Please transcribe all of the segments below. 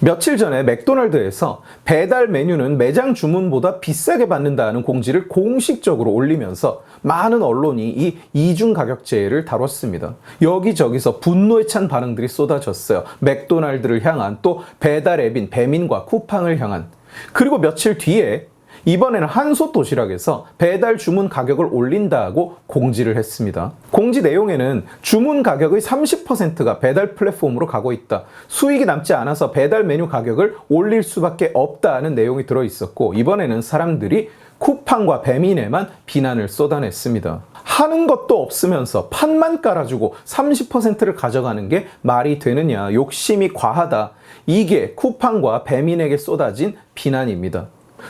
며칠 전에 맥도날드에서 배달 메뉴는 매장 주문보다 비싸게 받는다는 공지를 공식적으로 올리면서 많은 언론이 이 이중 가격제를 다뤘습니다. 여기저기서 분노에 찬 반응들이 쏟아졌어요. 맥도날드를 향한, 또 배달 앱인 배민과 쿠팡을 향한. 그리고 며칠 뒤에 이번에는 한솥 도시락에서 배달 주문 가격을 올린다고 공지를 했습니다. 공지 내용에는 주문 가격의 30%가 배달 플랫폼으로 가고 있다. 수익이 남지 않아서 배달 메뉴 가격을 올릴 수밖에 없다는 내용이 들어있었고, 이번에는 사람들이 쿠팡과 배민에만 비난을 쏟아냈습니다. 하는 것도 없으면서 판만 깔아주고 30%를 가져가는 게 말이 되느냐, 욕심이 과하다. 이게 쿠팡과 배민에게 쏟아진 비난입니다.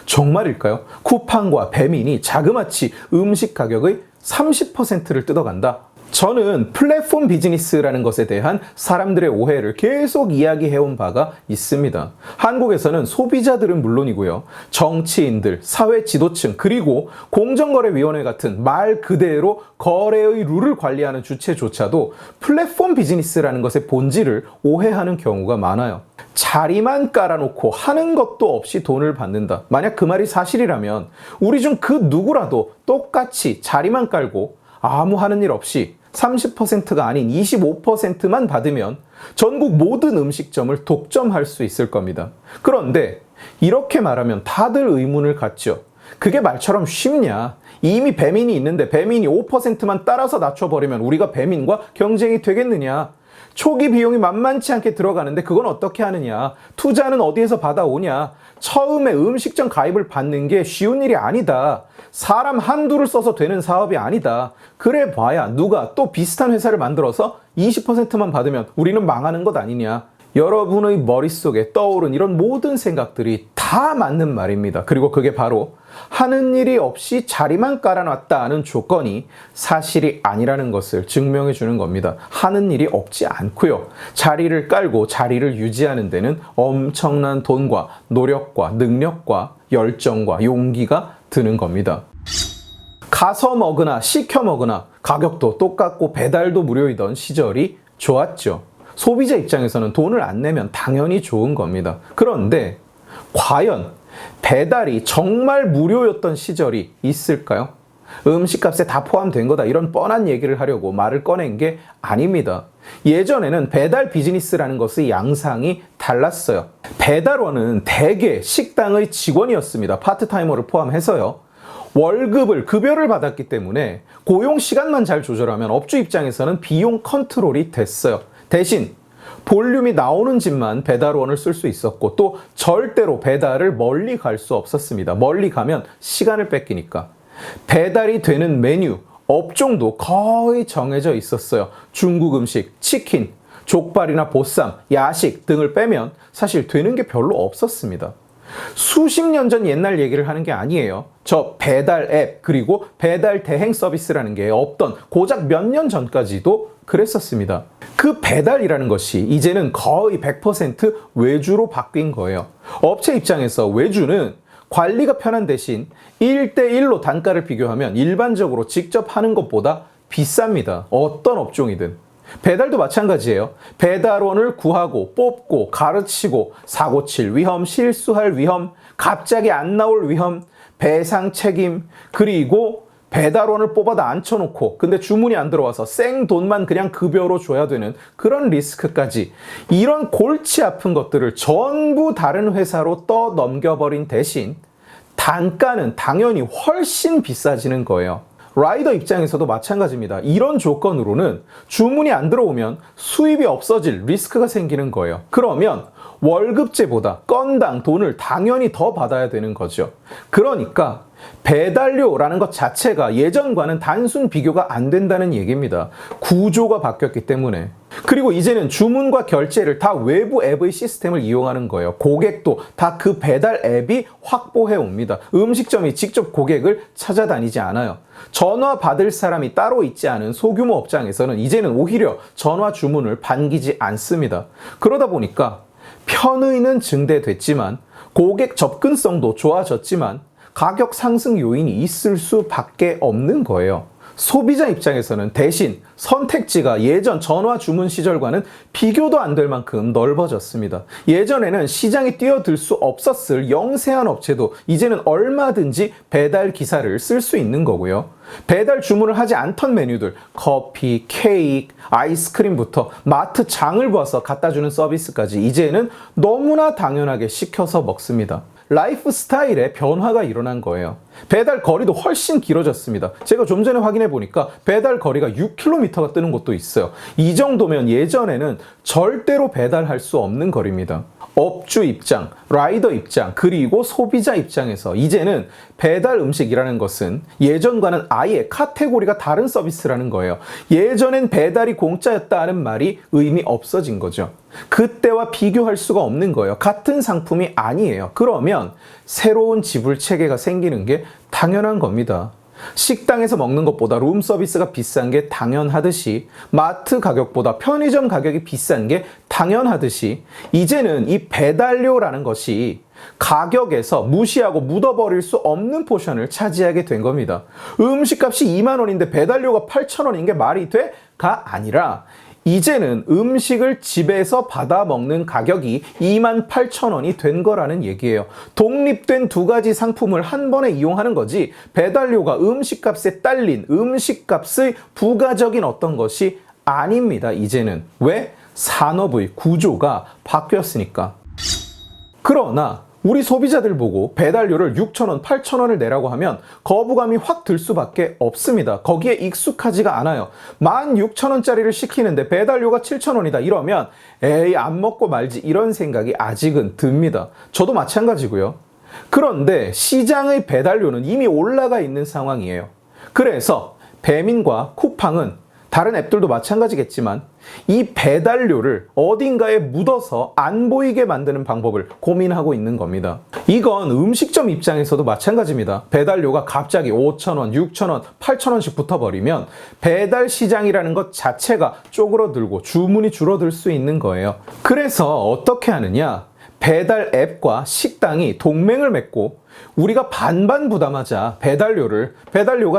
정말일까요? 쿠팡과 배민이 자그마치 음식 가격의 30%를 뜯어간다? 저는 플랫폼 비즈니스라는 것에 대한 사람들의 오해를 계속 이야기해온 바가 있습니다. 한국에서는 소비자들은 물론이고요, 정치인들, 사회 지도층, 그리고 공정거래위원회 같은 말 그대로 거래의 룰을 관리하는 주체조차도 플랫폼 비즈니스라는 것의 본질을 오해하는 경우가 많아요. 자리만 깔아놓고 하는 것도 없이 돈을 받는다. 만약 그 말이 사실이라면 우리 중 그 누구라도 똑같이 자리만 깔고 아무 하는 일 없이 30%가 아닌 25%만 받으면 전국 모든 음식점을 독점할 수 있을 겁니다. 그런데 이렇게 말하면 다들 의문을 갖죠. 그게 말처럼 쉽냐? 이미 배민이 있는데 배민이 5%만 따라서 낮춰버리면 우리가 배민과 경쟁이 되겠느냐? 초기 비용이 만만치 않게 들어가는데 그건 어떻게 하느냐? 투자는 어디에서 받아오냐? 처음에 음식점 가입을 받는 게 쉬운 일이 아니다. 사람 한두를 써서 되는 사업이 아니다. 그래 봐야 누가 또 비슷한 회사를 만들어서 20%만 받으면 우리는 망하는 것 아니냐? 여러분의 머릿속에 떠오른 이런 모든 생각들이 다 맞는 말입니다. 그리고 그게 바로 하는 일이 없이 자리만 깔아놨다는 조건이 사실이 아니라는 것을 증명해 주는 겁니다. 하는 일이 없지 않고요, 자리를 깔고 자리를 유지하는 데는 엄청난 돈과 노력과 능력과 열정과 용기가 드는 겁니다. 가서 먹으나 시켜 먹으나 가격도 똑같고 배달도 무료이던 시절이 좋았죠. 소비자 입장에서는 돈을 안 내면 당연히 좋은 겁니다. 그런데 과연 배달이 정말 무료였던 시절이 있을까요? 음식값에 다 포함된 거다, 이런 뻔한 얘기를 하려고 말을 꺼낸 게 아닙니다. 예전에는 배달 비즈니스라는 것의 양상이 달랐어요. 배달원은 대개 식당의 직원이었습니다. 파트타이머를 포함해서요. 월급을, 급여를 받았기 때문에 고용 시간만 잘 조절하면 업주 입장에서는 비용 컨트롤이 됐어요. 대신 볼륨이 나오는 집만 배달원을 쓸 수 있었고, 또 절대로 배달을 멀리 갈 수 없었습니다. 멀리 가면 시간을 뺏기니까. 배달이 되는 메뉴, 업종도 거의 정해져 있었어요. 중국 음식, 치킨, 족발이나 보쌈, 야식 등을 빼면 사실 되는 게 별로 없었습니다. 수십 년 전 옛날 얘기를 하는 게 아니에요. 저 배달 앱, 그리고 배달 대행 서비스라는 게 없던 고작 몇 년 전까지도 그랬었습니다. 그 배달이라는 것이 이제는 거의 100% 외주로 바뀐 거예요. 업체 입장에서 외주는 관리가 편한 대신 1대1로 단가를 비교하면 일반적으로 직접 하는 것보다 비쌉니다. 어떤 업종이든. 배달도 마찬가지예요. 배달원을 구하고 뽑고 가르치고 사고 칠 위험, 실수할 위험, 갑자기 안 나올 위험, 배상 책임, 그리고 배달원을 뽑아다 앉혀놓고 근데 주문이 안 들어와서 생돈만 그냥 급여로 줘야 되는 그런 리스크까지, 이런 골치 아픈 것들을 전부 다른 회사로 떠넘겨버린 대신 단가는 당연히 훨씬 비싸지는 거예요. 라이더 입장에서도 마찬가지입니다. 이런 조건으로는 주문이 안 들어오면 수입이 없어질 리스크가 생기는 거예요. 그러면 월급제보다 건당 돈을 당연히 더 받아야 되는 거죠. 그러니까 배달료라는 것 자체가 예전과는 단순 비교가 안 된다는 얘기입니다. 구조가 바뀌었기 때문에. 그리고 이제는 주문과 결제를 다 외부 앱의 시스템을 이용하는 거예요. 고객도 다 그 배달 앱이 확보해 옵니다. 음식점이 직접 고객을 찾아다니지 않아요. 전화 받을 사람이 따로 있지 않은 소규모 업장에서는 이제는 오히려 전화 주문을 반기지 않습니다. 그러다 보니까 편의는 증대됐지만 고객 접근성도 좋아졌지만 가격 상승 요인이 있을 수밖에 없는 거예요. 소비자 입장에서는 대신 선택지가 예전 전화 주문 시절과는 비교도 안 될 만큼 넓어졌습니다. 예전에는 시장에 뛰어들 수 없었을 영세한 업체도 이제는 얼마든지 배달 기사를 쓸 수 있는 거고요. 배달 주문을 하지 않던 메뉴들, 커피, 케이크, 아이스크림부터 마트 장을 봐서 갖다 주는 서비스까지 이제는 너무나 당연하게 시켜서 먹습니다. 라이프 스타일에 변화가 일어난 거예요. 배달 거리도 훨씬 길어졌습니다. 제가 좀 전에 확인해 보니까 배달 거리가 6km가 뜨는 곳도 있어요. 이 정도면 예전에는 절대로 배달할 수 없는 거리입니다. 업주 입장, 라이더 입장, 그리고 소비자 입장에서 이제는 배달 음식이라는 것은 예전과는 아예 카테고리가 다른 서비스라는 거예요. 예전엔 배달이 공짜였다는 말이 의미 없어진 거죠. 그때와 비교할 수가 없는 거예요. 같은 상품이 아니에요. 그러면 새로운 지불 체계가 생기는 게 당연한 겁니다. 식당에서 먹는 것보다 룸 서비스가 비싼 게 당연하듯이 마트 가격보다 편의점 가격이 비싼 게 당연하듯이 이제는 이 배달료라는 것이 가격에서 무시하고 묻어버릴 수 없는 포션을 차지하게 된 겁니다. 음식값이 2만 원인데 배달료가 8천 원인 게 말이 돼? 가 아니라 이제는 음식을 집에서 받아 먹는 가격이 28,000원이 된 거라는 얘기예요. 독립된 두 가지 상품을 한 번에 이용하는 거지 배달료가 음식값에 딸린 음식값의 부가적인 어떤 것이 아닙니다. 이제는. 왜? 산업의 구조가 바뀌었으니까. 그러나 우리 소비자들 보고 배달료를 6,000원, 8,000원을 내라고 하면 거부감이 확 들 수밖에 없습니다. 거기에 익숙하지가 않아요. 16,000원짜리를 시키는데 배달료가 7,000원이다 이러면 에이 안 먹고 말지 이런 생각이 아직은 듭니다. 저도 마찬가지고요. 그런데 시장의 배달료는 이미 올라가 있는 상황이에요. 그래서 배민과 쿠팡은 다른 앱들도 마찬가지겠지만 이 배달료를 어딘가에 묻어서 안 보이게 만드는 방법을 고민하고 있는 겁니다. 이건 음식점 입장에서도 마찬가지입니다. 배달료가 갑자기 5,000원, 6,000원, 8,000원씩 붙어버리면 배달 시장이라는 것 자체가 쪼그러들고 주문이 줄어들 수 있는 거예요. 그래서 어떻게 하느냐? 배달 앱과 식당이 동맹을 맺고 우리가 반반 부담하자 배달료가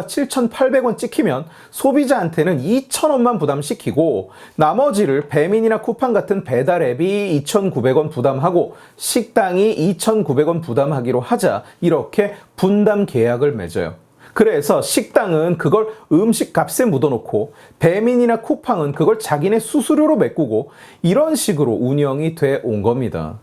7,800원 찍히면 소비자한테는 2,000원만 부담시키고 나머지를 배민이나 쿠팡 같은 배달 앱이 2,900원 부담하고 식당이 2,900원 부담하기로 하자 이렇게 분담 계약을 맺어요. 그래서 식당은 그걸 음식 값에 묻어놓고 배민이나 쿠팡은 그걸 자기네 수수료로 메꾸고 이런 식으로 운영이 돼 온 겁니다.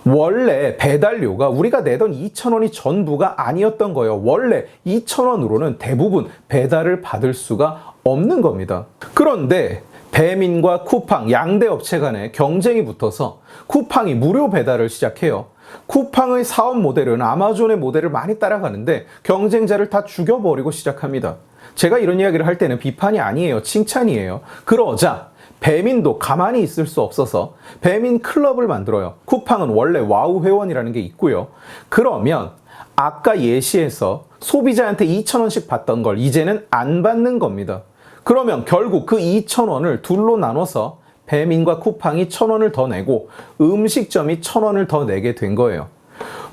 원래 배달료가 우리가 내던 2,000원이 전부가 아니었던 거예요. 원래 2,000원으로는 대부분 배달을 받을 수가 없는 겁니다. 그런데 배민과 쿠팡 양대 업체 간에 경쟁이 붙어서 쿠팡이 무료 배달을 시작해요. 쿠팡의 사업 모델은 아마존의 모델을 많이 따라가는데 경쟁자를 다 죽여버리고 시작합니다. 제가 이런 이야기를 할 때는 비판이 아니에요. 칭찬이에요. 그러자 배민도 가만히 있을 수 없어서 배민 클럽을 만들어요. 쿠팡은 원래 와우 회원이라는 게 있고요. 그러면 아까 예시에서 소비자한테 2,000원씩 받던 걸 이제는 안 받는 겁니다. 그러면 결국 그 2,000원을 둘로 나눠서 배민과 쿠팡이 1,000원을 더 내고 음식점이 1,000원을 더 내게 된 거예요.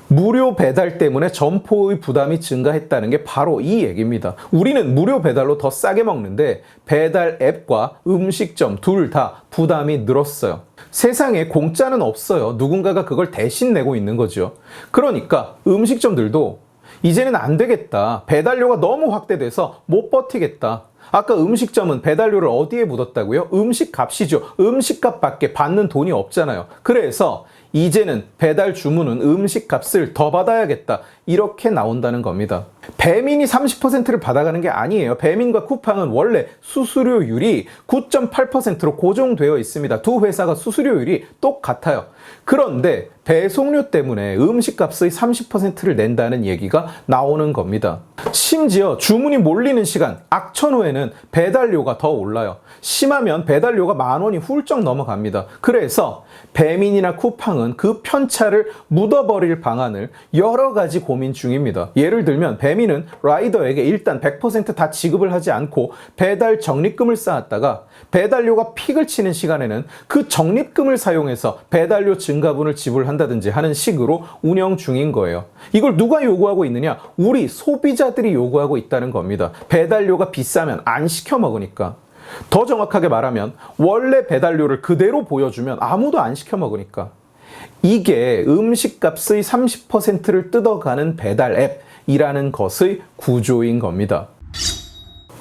무료 배달 때문에 점포의 부담이 증가했다는 게 바로 이 얘기입니다. 우리는 무료 배달로 더 싸게 먹는데 배달 앱과 음식점 둘 다 부담이 늘었어요. 세상에 공짜는 없어요. 누군가가 그걸 대신 내고 있는 거죠. 그러니까 음식점들도 이제는 안 되겠다. 배달료가 너무 확대돼서 못 버티겠다. 아까 음식점은 배달료를 어디에 묻었다고요? 음식값이죠. 음식값밖에 받는 돈이 없잖아요. 그래서 이제는 배달 주문은 음식값을 더 받아야겠다. 이렇게 나온다는 겁니다. 배민이 30%를 받아가는 게 아니에요. 배민과 쿠팡은 원래 수수료율이 9.8%로 고정되어 있습니다. 두 회사가 수수료율이 똑같아요. 그런데 배송료 때문에 음식값의 30%를 낸다는 얘기가 나오는 겁니다. 심지어 주문이 몰리는 시간, 악천후에는 배달료가 더 올라요. 심하면 배달료가 10,000원이 훌쩍 넘어갑니다. 그래서 배민이나 쿠팡은 그 편차를 묻어버릴 방안을 여러 가지 고민을 고민 중입니다. 예를 들면 배민은 라이더에게 일단 100% 다 지급을 하지 않고 배달 적립금을 쌓았다가 배달료가 픽을 치는 시간에는 그 적립금을 사용해서 배달료 증가분을 지불한다든지 하는 식으로 운영 중인 거예요. 이걸 누가 요구하고 있느냐? 우리 소비자들이 요구하고 있다는 겁니다. 배달료가 비싸면 안 시켜 먹으니까. 더 정확하게 말하면 원래 배달료를 그대로 보여주면 아무도 안 시켜 먹으니까. 이게 음식값의 30%를 뜯어가는 배달 앱이라는 것의 구조인 겁니다.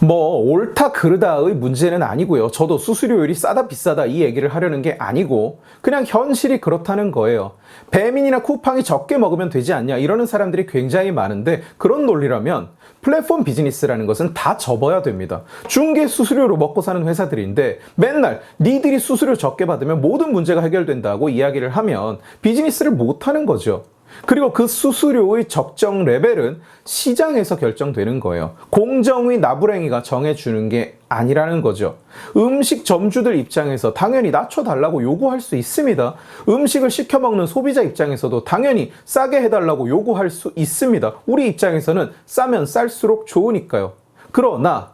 뭐 옳다 그르다의 문제는 아니고요. 저도 수수료율이 싸다 비싸다 이 얘기를 하려는 게 아니고 그냥 현실이 그렇다는 거예요. 배민이나 쿠팡이 적게 먹으면 되지 않냐 이러는 사람들이 굉장히 많은데 그런 논리라면 플랫폼 비즈니스라는 것은 다 접어야 됩니다. 중개 수수료로 먹고 사는 회사들인데 맨날 니들이 수수료 적게 받으면 모든 문제가 해결된다고 이야기를 하면 비즈니스를 못하는 거죠. 그리고 그 수수료의 적정 레벨은 시장에서 결정되는 거예요. 공정위 나부랭이가 정해주는 게 아니라는 거죠. 음식 점주들 입장에서 당연히 낮춰달라고 요구할 수 있습니다. 음식을 시켜 먹는 소비자 입장에서도 당연히 싸게 해달라고 요구할 수 있습니다. 우리 입장에서는 싸면 쌀수록 좋으니까요. 그러나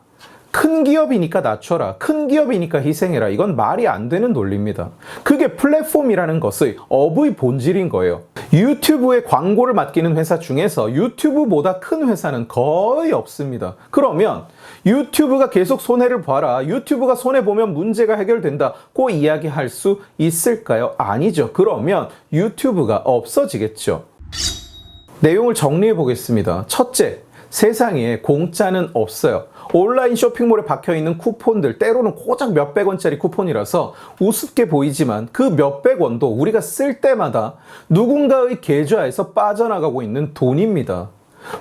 큰 기업이니까 낮춰라, 큰 기업이니까 희생해라, 이건 말이 안 되는 논리입니다. 그게 플랫폼이라는 것의 업의 본질인 거예요. 유튜브에 광고를 맡기는 회사 중에서 유튜브보다 큰 회사는 거의 없습니다. 그러면 유튜브가 계속 손해를 봐라, 유튜브가 손해보면 문제가 해결된다고 이야기할 수 있을까요? 아니죠. 그러면 유튜브가 없어지겠죠. 내용을 정리해 보겠습니다. 첫째, 세상에 공짜는 없어요. 온라인 쇼핑몰에 박혀있는 쿠폰들 때로는 고작 몇백 원짜리 쿠폰이라서 우습게 보이지만 그 몇백 원도 우리가 쓸 때마다 누군가의 계좌에서 빠져나가고 있는 돈입니다.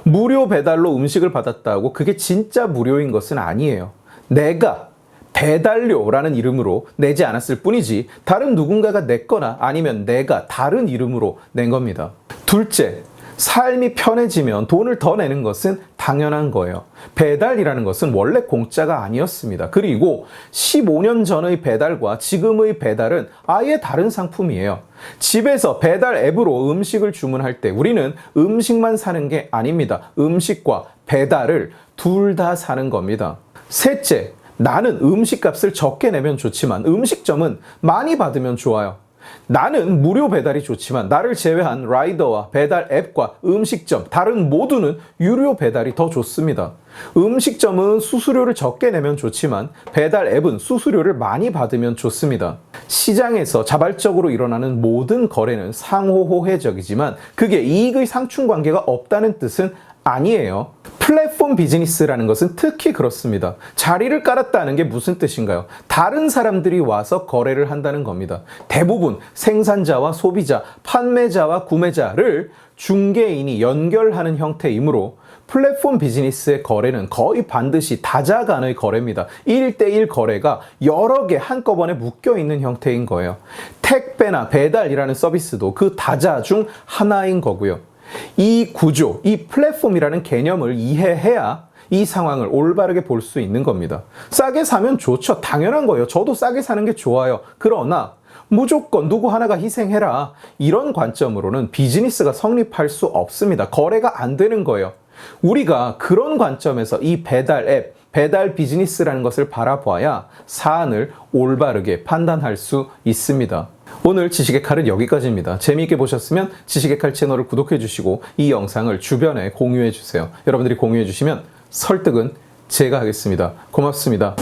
무료 배달로 음식을 받았다고 그게 진짜 무료인 것은 아니에요. 내가 배달료라는 이름으로 내지 않았을 뿐이지 다른 누군가가 냈거나 아니면 내가 다른 이름으로 낸 겁니다. 둘째, 삶이 편해지면 돈을 더 내는 것은 당연한 거예요. 배달이라는 것은 원래 공짜가 아니었습니다. 그리고 15년 전의 배달과 지금의 배달은 아예 다른 상품이에요. 집에서 배달 앱으로 음식을 주문할 때 우리는 음식만 사는 게 아닙니다. 음식과 배달을 둘 다 사는 겁니다. 셋째, 나는 음식값을 적게 내면 좋지만 음식점은 많이 받으면 좋아요. 나는 무료 배달이 좋지만 나를 제외한 라이더와 배달 앱과 음식점 다른 모두는 유료 배달이 더 좋습니다. 음식점은 수수료를 적게 내면 좋지만 배달 앱은 수수료를 많이 받으면 좋습니다. 시장에서 자발적으로 일어나는 모든 거래는 상호호혜적이지만 그게 이익의 상충관계가 없다는 뜻은 아니에요. 플랫폼 비즈니스라는 것은 특히 그렇습니다. 자리를 깔았다는 게 무슨 뜻인가요? 다른 사람들이 와서 거래를 한다는 겁니다. 대부분 생산자와 소비자, 판매자와 구매자를 중개인이 연결하는 형태이므로 플랫폼 비즈니스의 거래는 거의 반드시 다자 간의 거래입니다. 1대1 거래가 여러 개 한꺼번에 묶여있는 형태인 거예요. 택배나 배달이라는 서비스도 그 다자 중 하나인 거고요. 이 구조, 이 플랫폼이라는 개념을 이해해야 이 상황을 올바르게 볼 수 있는 겁니다. 싸게 사면 좋죠. 당연한 거예요. 저도 싸게 사는 게 좋아요. 그러나 무조건 누구 하나가 희생해라. 이런 관점으로는 비즈니스가 성립할 수 없습니다. 거래가 안 되는 거예요. 우리가 그런 관점에서 이 배달 앱, 배달 비즈니스라는 것을 바라봐야 사안을 올바르게 판단할 수 있습니다. 오늘 지식의 칼은 여기까지입니다. 재미있게 보셨으면 지식의 칼 채널을 구독해 주시고 이 영상을 주변에 공유해 주세요. 여러분들이 공유해 주시면 설득은 제가 하겠습니다. 고맙습니다.